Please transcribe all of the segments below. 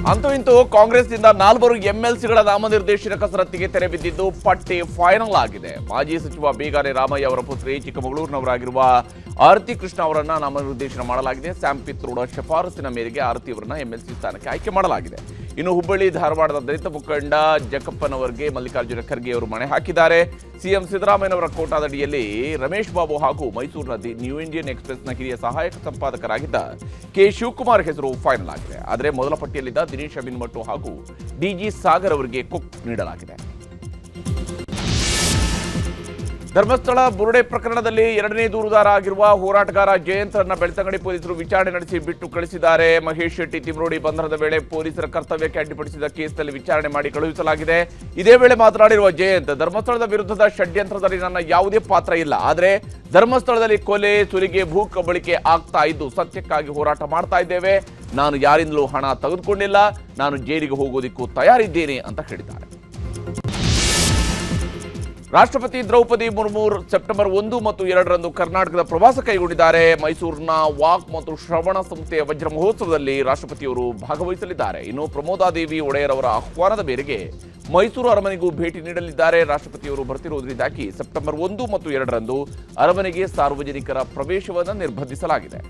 ಅಂತೂ ಇಂತೂ ಕಾಂಗ್ರೆಸ್ನಿಂದ 4 ಎಂಎಲ್ಸಿಗಳ ನಾಮನಿರ್ದೇಶನ ಕಸರತ್ತಿಗೆ ತೆರೆ ಬಿದ್ದಿದ್ದು ಪಟ್ಟಿ ಫೈನಲ್ ಆಗಿದೆ. ಮಾಜಿ ಸಚಿವ ಬೇಗಾನೆ ರಾಮಯ್ಯ ಅವರ ಪುತ್ರಿ ಚಿಕ್ಕಮಗಳೂರಿನವರಾಗಿರುವ ಆರತಿ ಕೃಷ್ಣ ಅವರನ್ನ ನಾಮನಿರ್ದೇಶನ ಮಾಡಲಾಗಿದೆ. ಸ್ಯಾಮ್ ಪಿತ್ರೋಡ ಶಿಫಾರಸಿನ ಮೇರೆಗೆ ಆರತಿ ಅವರನ್ನ ಎಂಎಲ್ಸಿ ಸ್ಥಾನಕ್ಕೆ ಆಯ್ಕೆ ಮಾಡಲಾಗಿದೆ. ಇನ್ನು ಹುಬ್ಬಳ್ಳಿ ಧಾರವಾಡದ ದಲಿತ ಮುಖಂಡ ಜಕ್ಕಪ್ಪನವರಿಗೆ ಮಲ್ಲಿಕಾರ್ಜುನ ಖರ್ಗೆ ಅವರು ಮಣೆ ಹಾಕಿದ್ದಾರೆ. ಸಿಎಂ ಸಿದ್ದರಾಮಯ್ಯನವರ ಕೋಟಾದಡಿಯಲ್ಲಿ ರಮೇಶ್ ಬಾಬು ಹಾಗೂ ಮೈಸೂರಿನ ದಿ ನ್ಯೂ ಇಂಡಿಯನ್ ಎಕ್ಸ್‌ಪ್ರೆಸ್ನ ಹಿರಿಯ ಸಹಾಯಕ ಸಂಪಾದಕರಾಗಿದ್ದ ಕೆ ಶಿವಕುಮಾರ್ ಹೆಸರು ಫೈನಲ್ ಆಗಿದೆ. ಆದರೆ ಮೊದಲ ಪಟ್ಟಿಯಲ್ಲಿದ್ದ ದಿನೇಶ್ ಅಭಿನ್ಮಟ್ಟು ಹಾಗೂ ಡಿಜಿ ಸಾಗರ್ ಅವರಿಗೆ ಕುಕ್ ನೀಡಲಾಗಿದೆ. ಧರ್ಮಸ್ಥಳ ಬುರುಡೆ ಪ್ರಕರಣದಲ್ಲಿ 2ನೇ ದೂರುದಾರ ಆಗಿರುವ ಹೋರಾಟಗಾರ ಜಯಂತ್ರನ್ನ ಬೆಳ್ತಂಗಡಿ ಪೊಲೀಸರು ವಿಚಾರಣೆ ನಡೆಸಿ ಬಿಟ್ಟು ಕಳಿಸಿದ್ದಾರೆ. ಮಹೇಶ್ ಶೆಟ್ಟಿ ತಿಮ್ರೋಡಿ ಬಂಧನದ ವೇಳೆ ಪೊಲೀಸರ ಕರ್ತವ್ಯಕ್ಕೆ ಅಡ್ಡಿಪಡಿಸಿದ ಕೇಸ್ನಲ್ಲಿ ವಿಚಾರಣೆ ಮಾಡಿ ಕಳುಹಿಸಲಾಗಿದೆ. ಇದೇ ವೇಳೆ ಮಾತನಾಡಿರುವ ಜಯಂತ್, ಧರ್ಮಸ್ಥಳದ ವಿರುದ್ಧದ ಷಡ್ಯಂತ್ರದಲ್ಲಿ ನನ್ನ ಯಾವುದೇ ಪಾತ್ರ ಇಲ್ಲ. ಆದರೆ ಧರ್ಮಸ್ಥಳದಲ್ಲಿ ಕೊಲೆ, ಸುಲಿಗೆ, ಭೂ ಕಬಳಿಕೆ ಆಗ್ತಾ ಇದ್ದು ಸತ್ಯಕ್ಕಾಗಿ ಹೋರಾಟ ಮಾಡ್ತಾ ಇದ್ದೇವೆ. ನಾನು ಯಾರಿಂದಲೂ ಹಣ ತೆಗೆದುಕೊಂಡಿಲ್ಲ. ನಾನು ಜೈಲಿಗೆ ಹೋಗೋದಿಕ್ಕೂ ತಯಾರಿದ್ದೇನೆ ಅಂತ ಹೇಳಿದ್ದಾರೆ. ರಾಷ್ಟ್ರಪತಿ ದ್ರೌಪದಿ ಮುರ್ಮು ಸೆಪ್ಟೆಂಬರ್ 1 ಮತ್ತು 2ರಂದು ಕರ್ನಾಟಕದ ಪ್ರವಾಸ ಕೈಗೊಂಡಿದ್ದಾರೆ. ಮೈಸೂರಿನ ವಾಕ್ ಮತ್ತು ಶ್ರವಣ ಸಂಸ್ಥೆಯ ವಜ್ರ ಮಹೋತ್ಸವದಲ್ಲಿ ರಾಷ್ಟ್ರಪತಿಯವರು ಭಾಗವಹಿಸಲಿದ್ದಾರೆ. ಇನ್ನು ಪ್ರಮೋದಾದೇವಿ ಒಡೆಯರ್ ಅವರ ಆಹ್ವಾನದ ಮೇರೆಗೆ ಮೈಸೂರು ಅರಮನೆಗೂ ಭೇಟಿ ನೀಡಲಿದ್ದಾರೆ. ರಾಷ್ಟ್ರಪತಿಯವರು ಬರ್ತಿರುವುದರಿಂದಾಗಿ ಸೆಪ್ಟೆಂಬರ್ 1 ಮತ್ತು 2ರಂದು ಅರಮನೆಗೆ ಸಾರ್ವಜನಿಕರ ಪ್ರವೇಶವನ್ನು ನಿರ್ಬಂಧಿಸಲಾಗಿದೆ.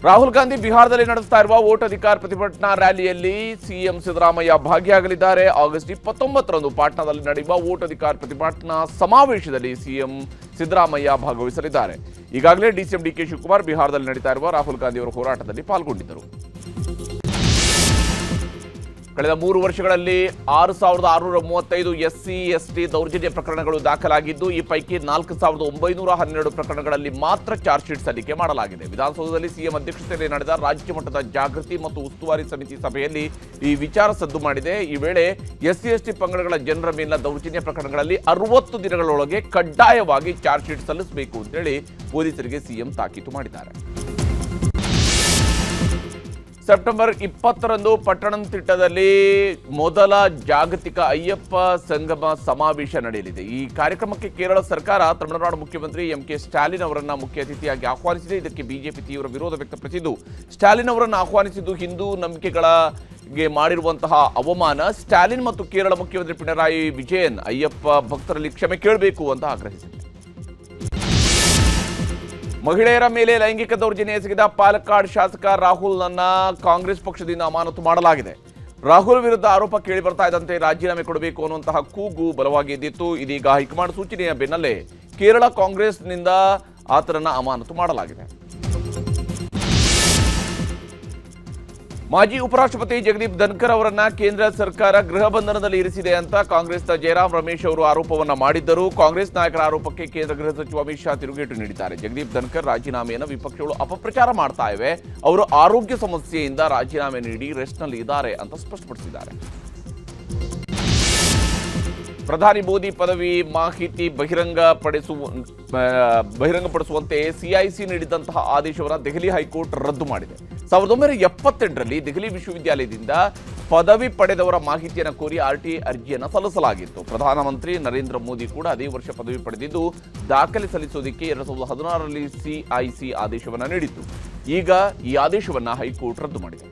ರಾಹುಲ್ ಗಾಂಧಿ ಬಿಹಾರದಲ್ಲಿ ನಡೆಸ್ತಾ ಇರುವ ವೋಟ್ ಅಧಿಕಾರ ಪ್ರತಿಭಟನಾ ರ್ಯಾಲಿಯಲ್ಲಿ ಸಿಎಂ ಸಿದ್ದರಾಮಯ್ಯ ಭಾಗಿಯಾಗಲಿದ್ದಾರೆ. ಆಗಸ್ಟ್ 29ರಂದು ಪಾಟ್ನಾದಲ್ಲಿ ನಡೆಯುವ ವೋಟ್ ಅಧಿಕಾರ ಪ್ರತಿಭಟನಾ ಸಮಾವೇಶದಲ್ಲಿ ಸಿಎಂ ಸಿದ್ದರಾಮಯ್ಯ ಭಾಗವಹಿಸಲಿದ್ದಾರೆ. ಈಗಾಗಲೇ ಡಿಸಿಎಂ ಡಿಕೆ ಶಿವಕುಮಾರ್ ಬಿಹಾರದಲ್ಲಿ ನಡೀತಾ ಇರುವ ರಾಹುಲ್ ಗಾಂಧಿ ಅವರ ಹೋರಾಟದಲ್ಲಿ ಪಾಲ್ಗೊಂಡಿದ್ದರು. ಕಳೆದ 3 ವರ್ಷಗಳಲ್ಲಿ 6,635 ಎಸ್ಸಿ ಎಸ್ಟಿ ದೌರ್ಜನ್ಯ ಪ್ರಕರಣಗಳು ದಾಖಲಾಗಿದ್ದು, ಈ ಪೈಕಿ 4,912 ಪ್ರಕರಣಗಳಲ್ಲಿ ಮಾತ್ರ ಚಾರ್ಜ್ ಶೀಟ್ ಸಲ್ಲಿಕೆ ಮಾಡಲಾಗಿದೆ. ವಿಧಾನಸೌಧದಲ್ಲಿ ಸಿಎಂ ಅಧ್ಯಕ್ಷತೆಯಲ್ಲಿ ನಡೆದ ರಾಜ್ಯ ಮಟ್ಟದ ಜಾಗೃತಿ ಮತ್ತು ಉಸ್ತುವಾರಿ ಸಮಿತಿ ಸಭೆಯಲ್ಲಿ ಈ ವಿಚಾರ ಸದ್ದು ಮಾಡಿದೆ. ಈ ವೇಳೆ ಎಸ್ಸಿ ಎಸ್ಟಿ ಪಂಗಡಗಳ ಜನರ ಮೇಲಿನ ದೌರ್ಜನ್ಯ ಪ್ರಕರಣಗಳಲ್ಲಿ 60 ದಿನಗಳೊಳಗೆ ಕಡ್ಡಾಯವಾಗಿ ಚಾರ್ಜ್ ಶೀಟ್ ಸಲ್ಲಿಸಬೇಕು ಅಂತೇಳಿ ಪೊಲೀಸರಿಗೆ ಸಿಎಂ ತಾಕೀತು ಮಾಡಿದ್ದಾರೆ. ಸೆಪ್ಟೆಂಬರ್ 20ರಂದು ಪಟ್ಟಣಂತಿಟ್ಟದಲ್ಲಿ ಮೊದಲ ಜಾಗತಿಕ ಅಯ್ಯಪ್ಪ ಸಂಗಮ ಸಮಾವೇಶ ನಡೆಯಲಿದೆ. ಈ ಕಾರ್ಯಕ್ರಮಕ್ಕೆ ಕೇರಳ ಸರ್ಕಾರ ತಮಿಳುನಾಡು ಮುಖ್ಯಮಂತ್ರಿ ಎಂಕೆ ಸ್ಟಾಲಿನ್ ಅವರನ್ನ ಮುಖ್ಯ ಅತಿಥಿಯಾಗಿ ಆಹ್ವಾನಿಸಿದೆ. ಇದಕ್ಕೆ ಬಿಜೆಪಿ ತೀವ್ರ ವಿರೋಧ ವ್ಯಕ್ತಪಡಿಸಿದ್ದು, ಸ್ಟಾಲಿನ್ ಅವರನ್ನು ಆಹ್ವಾನಿಸಿದ್ದು ಹಿಂದೂ ನಂಬಿಕೆಗಳಿಗೆ ಮಾಡಿರುವಂತಹ ಅವಮಾನ. ಸ್ಟಾಲಿನ್ ಮತ್ತು ಕೇರಳ ಮುಖ್ಯಮಂತ್ರಿ ಪಿಣರಾಯಿ ವಿಜಯನ್ ಅಯ್ಯಪ್ಪ ಭಕ್ತರಲ್ಲಿ ಕ್ಷಮೆ ಕೇಳಬೇಕು ಅಂತ ಆಗ್ರಹಿಸಿದೆ. ಮಹಿಳೆಯರ ಮೇಲೆ ಲೈಂಗಿಕ ದೌರ್ಜನ್ಯ ಎಸಗಿದ ಪಾಲಕ್ಕಾಡ್ ಶಾಸಕ ರಾಹುಲ್ನನ್ನ ಕಾಂಗ್ರೆಸ್ ಪಕ್ಷದಿಂದ ಅಮಾನತು ಮಾಡಲಾಗಿದೆ. ರಾಹುಲ್ ವಿರುದ್ಧ ಆರೋಪ ಕೇಳಿ ಬರ್ತಾ ಇದ್ದಂತೆ ರಾಜೀನಾಮೆ ಕೊಡಬೇಕು ಅನ್ನುವಂತಹ ಕೂಗು ಬಲವಾಗಿ ಎದ್ದಿತ್ತು. ಇದೀಗ ಹೈಕಮಾಂಡ್ ಸೂಚನೆಯ ಬೆನ್ನಲ್ಲೇ ಕೇರಳ ಕಾಂಗ್ರೆಸ್ನಿಂದ ಆತನನ್ನ ಅಮಾನತು ಮಾಡಲಾಗಿದೆ. ಮಾಜಿ ಉಪರಾಷ್ಟ್ರಪತಿ ಜಗದೀಪ್ ಧನ್ಕರ್ ಅವರನ್ನ ಕೇಂದ್ರ ಸರ್ಕಾರ ಗೃಹ ಬಂಧನದಲ್ಲಿ ಇರಿಸಿದೆ ಅಂತ ಕಾಂಗ್ರೆಸ್ನ ಜಯರಾಮ್ ರಮೇಶ್ ಅವರು ಆರೋಪವನ್ನ ಮಾಡಿದ್ದರು. ಕಾಂಗ್ರೆಸ್ ನಾಯಕರ ಆರೋಪಕ್ಕೆ ಕೇಂದ್ರ ಗೃಹ ಸಚಿವ ಅಮಿತ್ ಶಾ ತಿರುಗೇಟು ನೀಡಿದ್ದಾರೆ. ಜಗದೀಪ್ ಧನ್ಕರ್ ರಾಜೀನಾಮೆಯನ್ನು ವಿಪಕ್ಷಗಳು ಅಪಪ್ರಚಾರ ಮಾಡ್ತಾ ಇವೆ, ಅವರು ಆರೋಗ್ಯ ಸಮಸ್ಯೆಯಿಂದ ರಾಜೀನಾಮೆ ನೀಡಿ ರೆಸ್ಟ್ನಲ್ಲಿ ಇದ್ದಾರೆ ಅಂತ ಸ್ಪಷ್ಟಪಡಿಸಿದ್ದಾರೆ. ಪ್ರಧಾನಿ ಮೋದಿ ಪದವಿ ಮಾಹಿತಿ ಬಹಿರಂಗಪಡಿಸುವಂತೆ ಸಿಐಸಿ ನೀಡಿದಂತಹ ಆದೇಶವನ್ನು ದೆಹಲಿ ಹೈಕೋರ್ಟ್ ರದ್ದು ಮಾಡಿದೆ. 1978ರಲ್ಲಿ ದೆಹಲಿ ವಿಶ್ವವಿದ್ಯಾಲಯದಿಂದ ಪದವಿ ಪಡೆದವರ ಮಾಹಿತಿಯನ್ನು ಕೋರಿ ಆರ್ಟಿಐ ಅರ್ಜಿಯನ್ನು ಸಲ್ಲಿಸಲಾಗಿತ್ತು. ಪ್ರಧಾನಮಂತ್ರಿ ನರೇಂದ್ರ ಮೋದಿ ಕೂಡ ಅದೇ ವರ್ಷ ಪದವಿ ಪಡೆದಿದ್ದು ದಾಖಲೆ ಸಲ್ಲಿಸೋದಕ್ಕೆ 2016ರಲ್ಲಿ ಸಿಐಸಿ ಆದೇಶವನ್ನು ನೀಡಿತ್ತು. ಈಗ ಈ ಆದೇಶವನ್ನು ಹೈಕೋರ್ಟ್ ರದ್ದು ಮಾಡಿದೆ.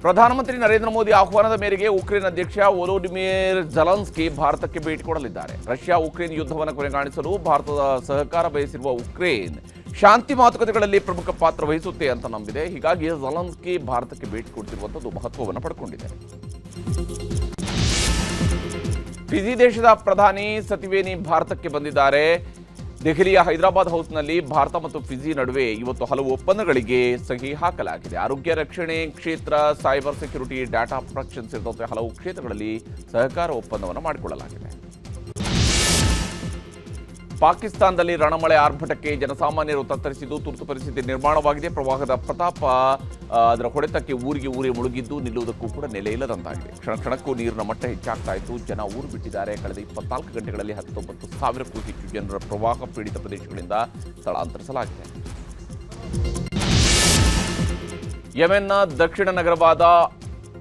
ಪ್ರಧಾನಮಂತ್ರಿ ನರೇಂದ್ರ ಮೋದಿ ಆಹ್ವಾನದ ಮೇರೆಗೆ ಉಕ್ರೇನ್ ಅಧ್ಯಕ್ಷ ವೊಲೋಡಿಮಿರ್ ಝೆಲೆನ್ಸ್ಕಿ ಭಾರತಕ್ಕೆ ಭೇಟಿ ಕೊಡಲಿದ್ದಾರೆ. ರಷ್ಯಾ ಉಕ್ರೇನ್ ಯುದ್ಧವನ್ನು ಕೊನೆಗಾಣಿಸಲು ಭಾರತದ ಸಹಕಾರ ಬಯಸಿರುವ ಉಕ್ರೇನ್ ಶಾಂತಿ ಮಾತುಕತೆಗಳಲ್ಲಿ ಪ್ರಮುಖ ಪಾತ್ರ ವಹಿಸುತ್ತೆ ಅಂತ ನಂಬಿದೆ. ಹೀಗಾಗಿ ಝೆಲೆನ್ಸ್ಕಿ ಭಾರತಕ್ಕೆ ಭೇಟಿ ಕೊಡ್ತಿರುವಂಥದ್ದು ಮಹತ್ವವನ್ನು ಪಡ್ಕೊಂಡಿದೆ. ಫಿಜಿ ದೇಶದ ಪ್ರಧಾನಿ ಸತಿವೇನಿ ಭಾರತಕ್ಕೆ ಬಂದಿದ್ದಾರೆ. ದೆಹಲಿಯ ಹೈದರಾಬಾದ್ ಹೌಸ್ನಲ್ಲಿ ಭಾರತ ಮತ್ತು ಫಿಜಿ ನಡುವೆ ಇವತ್ತು ಹಲವು ಒಪ್ಪಂದಗಳಿಗೆ ಸಹಿ ಹಾಕಲಾಗಿದೆ. ಆರೋಗ್ಯ ರಕ್ಷಣೆ ಕ್ಷೇತ್ರ, ಸೈಬರ್ ಸೆಕ್ಯುರಿಟಿ, ಡಾಟಾ ಪ್ರೊಟೆಕ್ಷನ್ ಸೇರಿದಂತೆ ಹಲವು ಕ್ಷೇತ್ರಗಳಲ್ಲಿ ಸಹಕಾರ ಒಪ್ಪಂದವನ್ನು ಮಾಡಿಕೊಳ್ಳಲಾಗಿದೆ. ಪಾಕಿಸ್ತಾನದಲ್ಲಿ ರಣಮಳೆ ಆರ್ಭಟಕ್ಕೆ ಜನಸಾಮಾನ್ಯರು ತತ್ತರಿಸಿದ್ದು ತುರ್ತು ಪರಿಸ್ಥಿತಿ ನಿರ್ಮಾಣವಾಗಿದೆ. ಪ್ರವಾಹದ ಪ್ರತಾಪ ಅದರ ಹೊಡೆತಕ್ಕೆ ಊರಿಗೆ ಊರೇ ಮುಳುಗಿದ್ದು ನಿಲ್ಲುವುದಕ್ಕೂ ಕೂಡ ನೆಲೆ ಇಲ್ಲದಂತಾಗಿದೆ. ಕ್ಷಣಕ್ಕೂ ನೀರಿನ ಮಟ್ಟ ಹೆಚ್ಚಾಗ್ತಾ ಇದ್ದು ಜನ ಊರು ಬಿಟ್ಟಿದ್ದಾರೆ. ಕಳೆದ 24 ಗಂಟೆಗಳಲ್ಲಿ 19,000ಕ್ಕೂ ಹೆಚ್ಚು ಜನರ ಪ್ರವಾಹ ಪೀಡಿತ ಪ್ರದೇಶಗಳಿಂದ ಸ್ಥಳಾಂತರಿಸಲಾಗಿದೆ. ಯೆಮೆನ್ನ ದಕ್ಷಿಣ ನಗರವಾದ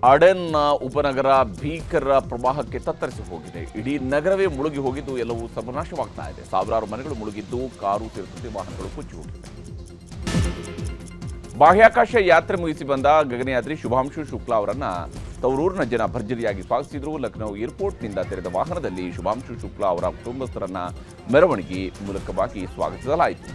ಅಡೆನ್ನ ಉಪನಗರ ಭೀಕರ ಪ್ರವಾಹಕ್ಕೆ ತತ್ತರಿಸಿ ಹೋಗಿದೆ. ಇಡೀ ನಗರವೇ ಮುಳುಗಿ ಹೋಗಿದ್ದು ಎಲ್ಲವೂ ಸರ್ವನಾಶವಾಗ್ತಾ ಇದೆ. ಸಾವಿರಾರು ಮನೆಗಳು ಮುಳುಗಿದ್ದು ಕಾರು ಸೇರಿದಂತೆ ವಾಹನಗಳು ಕೊಚ್ಚಿ ಹೋಗಿವೆ. ಬಾಹ್ಯಾಕಾಶ ಯಾತ್ರೆ ಮುಗಿಸಿ ಬಂದ ಗಗನಯಾತ್ರಿ ಶುಭಾಂಶು ಶುಕ್ಲಾ ಅವರನ್ನ ತವರೂರಿನ ಜನ ಭರ್ಜರಿಯಾಗಿ ಸ್ವಾಗತಿಸಿದರು. ಲಖನೌ ಏರ್ಪೋರ್ಟ್ನಿಂದ ತೆರೆದ ವಾಹನದಲ್ಲಿ ಶುಭಾಂಶು ಶುಕ್ಲಾ ಅವರ ಕುಟುಂಬಸ್ಥರನ್ನ ಮೆರವಣಿಗೆ ಮೂಲಕವಾಗಿ ಸ್ವಾಗತಿಸಲಾಯಿತು.